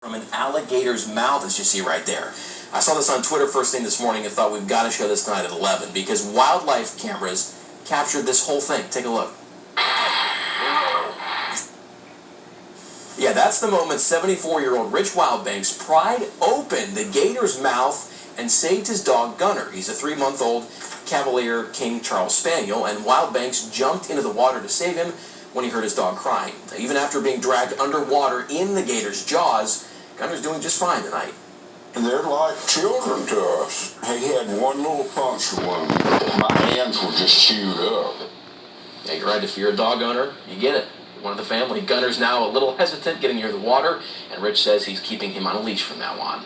from an alligator's mouth, as you see right there. I saw this on Twitter first thing this morning and thought we've got to show this tonight at 11 because wildlife cameras captured this whole thing. Take a look. Yeah, that's the moment 74-year-old Rich Wildbanks pried open the gator's mouth and saved his dog Gunner. He's a 3-month-old Cavalier King Charles Spaniel, and Wildbanks jumped into the water to save him when he heard his dog crying. Even after being dragged underwater in the gator's jaws, Gunner's doing just fine tonight. And they're like children to us. He had one little puncture wound. My hands were just chewed up. Yeah, you're right. If you're a dog owner, you get it. One of the family. Gunner's now a little hesitant getting near the water, and Rich says he's keeping him on a leash from now on.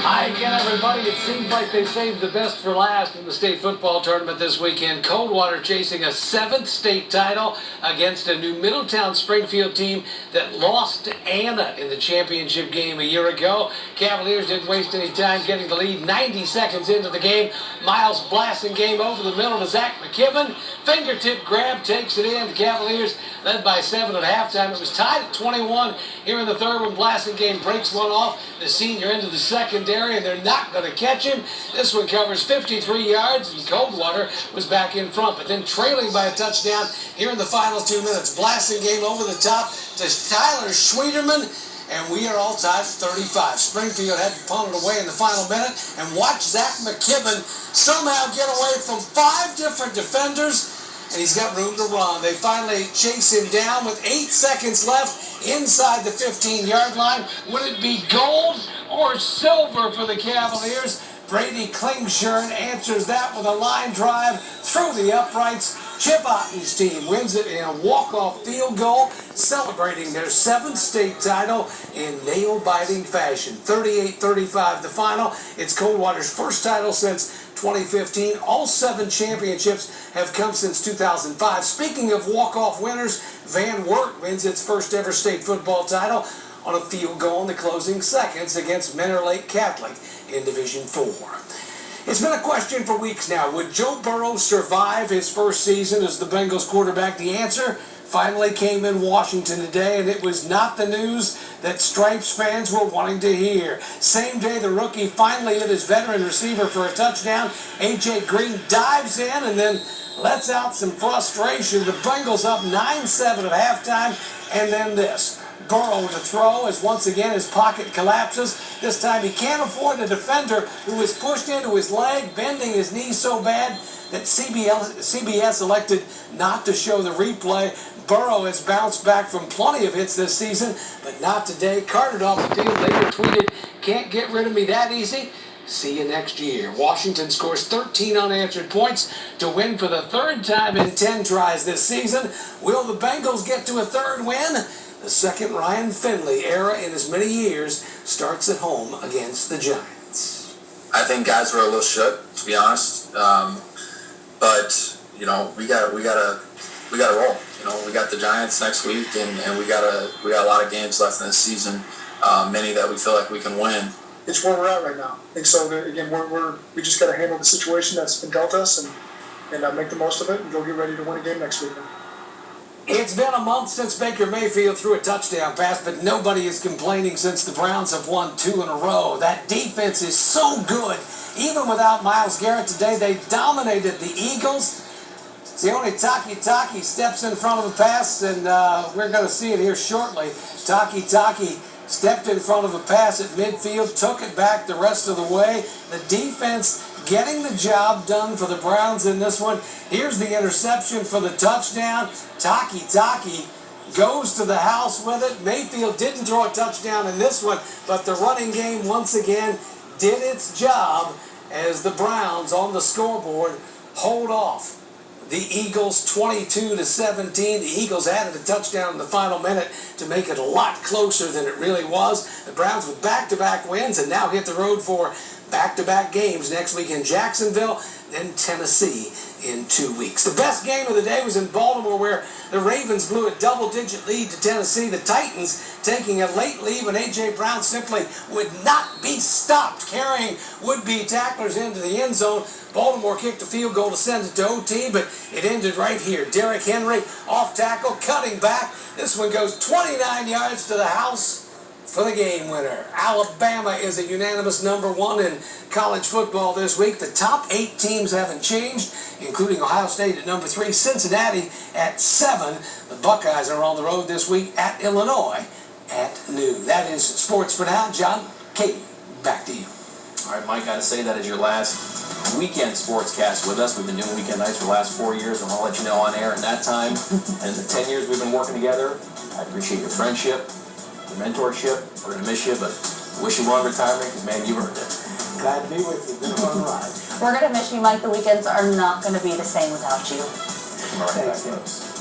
Hi again, everybody. It seems like they saved the best for last in the state football tournament this weekend. Coldwater chasing a 7th state title against a New Middletown Springfield team that lost to Anna in the championship game a year ago. Cavaliers didn't waste any time getting the lead 90 seconds into the game. Miles blasting game over the middle to Zach McKibben. Fingertip grab takes it in. The Cavaliers led by 7 at halftime. It was tied at 21 here in the third when blasting game breaks one off. The senior into the secondary, and they're not going to catch him. This one covers 53 yards, and Coldwater was back in front, but then trailing by a touchdown here in the final 2 minutes. Blasting game over the top to Tyler Schwederman, and we are all tied for 35. Springfield had to punt it away in the final minute, and watch Zach McKibben somehow get away from 5 different defenders, and he's got room to run. They finally chase him down with 8 seconds left inside the 15-yard line. Would it be gold or silver for the Cavaliers? Brady Klingshirn answers that with a line drive through the uprights. Chip Otten's team wins it in a walk-off field goal, celebrating their 7th state title in nail-biting fashion. 38-35 the final. It's Coldwater's first title since 2015. All 7 championships have come since 2005. Speaking of walk-off winners, Van Wert wins its first ever state football title on a field goal in the closing seconds against Menor Lake Catholic in Division 4. It's been a question for weeks now. Would Joe Burrow survive his first season as the Bengals quarterback? The answer finally came in Washington today, and it was not the news that Stripes fans were wanting to hear. Same day, the rookie finally hit his veteran receiver for a touchdown. A.J. Green dives in and then lets out some frustration. The Bengals up 9-7 at halftime, and then this. Burrow to throw as once again his pocket collapses. This time he can't afford a defender who was pushed into his leg, bending his knee so bad that CBS elected not to show the replay. Burrow has bounced back from plenty of hits this season, but not today. Carted off the field, later tweeted, "Can't get rid of me that easy. See you next year." Washington scores 13 unanswered points to win for the 3rd time in 10 tries this season. Will the Bengals get to a 3rd win? The second Ryan Finley era in as many years starts at home against the Giants. I think guys were a little shook, to be honest. But you know, we gotta roll. You know, we got the Giants next week, and we got a lot of games left in this season. Many that we feel like we can win. It's where we're at right now, and so again, we just got to handle the situation that's been dealt us, and make the most of it, and go get ready to win a game next week. It's been a month since Baker Mayfield threw a touchdown pass, but nobody is complaining since the Browns have won 2 in a row. That defense is so good. Even without Myles Garrett today, they dominated the Eagles. Sione Taki steps in front of the pass, and we're going to see it here shortly. Taki stepped in front of a pass at midfield, took it back the rest of the way. The defense getting the job done for the Browns in this one. Here's the interception for the touchdown. Taki goes to the house with it. Mayfield didn't throw a touchdown in this one, but the running game once again did its job as the Browns on the scoreboard hold off the Eagles 22-17. The Eagles added a touchdown in the final minute to make it a lot closer than it really was. The Browns with back-to-back wins and now hit the road for back-to-back games next week in Jacksonville, then Tennessee in 2 weeks. The best game of the day was in Baltimore, where the Ravens blew a double-digit lead to Tennessee. The Titans taking a late lead when A.J. Brown simply would not be stopped, carrying would-be tacklers into the end zone. Baltimore kicked a field goal to send it to OT, but it ended right here. Derrick Henry off tackle, cutting back. This one goes 29 yards to the house for the game winner. Alabama is a unanimous #1 in college football this week. The top 8 teams haven't changed, including Ohio State at #3, Cincinnati at 7. The Buckeyes are on the road this week at Illinois at noon. That is sports for now. John, Katie, back to you. All right, Mike, got to say that is your last weekend sportscast with us. We've been doing weekend nights for the last 4 years, and I'll let you know on air in that time. And the 10 years we've been working together, I appreciate your friendship, your mentorship. We're going to miss you, but wish you well in retirement because, man, you earned it. Glad to be with you. Been a fun ride. We're going to miss you, Mike. The weekends are not going to be the same without you. All right, Thanks, back in.